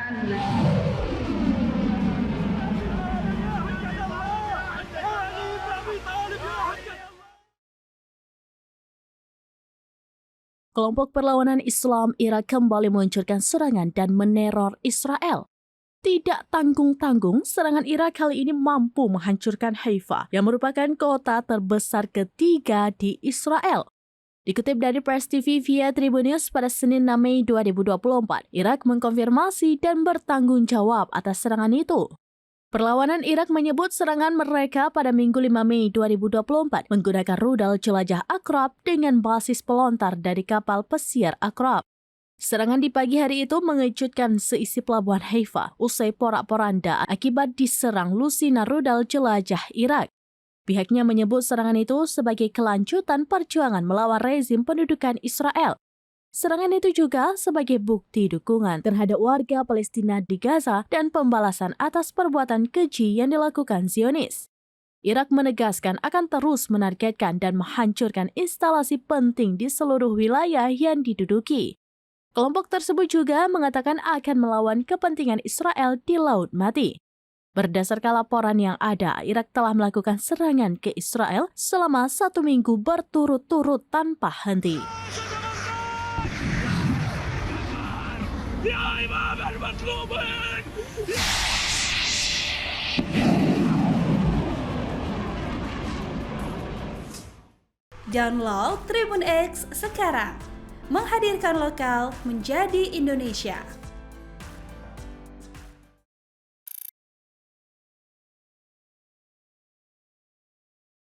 Kelompok perlawanan Islam Irak kembali meluncurkan serangan dan meneror Israel. Tidak tanggung-tanggung, serangan Irak kali ini mampu menghancurkan Haifa yang merupakan kota terbesar ketiga di Israel. Dikutip dari Press TV via Tribun News pada Senin 6 Mei 2024, Irak mengkonfirmasi dan bertanggung jawab atas serangan itu. Perlawanan Irak menyebut serangan mereka pada Minggu 5 Mei 2024 menggunakan rudal jelajah Akrab dengan basis pelontar dari kapal pesiar Akrab. Serangan di pagi hari itu mengejutkan seisi pelabuhan Haifa usai porak-poranda akibat diserang lusinar rudal jelajah Irak. Pihaknya menyebut serangan itu sebagai kelanjutan perjuangan melawan rezim pendudukan Israel. Serangan itu juga sebagai bukti dukungan terhadap warga Palestina di Gaza dan pembalasan atas perbuatan keji yang dilakukan Zionis. Irak menegaskan akan terus menargetkan dan menghancurkan instalasi penting di seluruh wilayah yang diduduki. Kelompok tersebut juga mengatakan akan melawan kepentingan Israel di Laut Mati. Berdasarkan laporan yang ada, Irak telah melakukan serangan ke Israel selama 1 minggu berturut-turut tanpa henti. Download Tribun X sekarang, menghadirkan lokal menjadi Indonesia.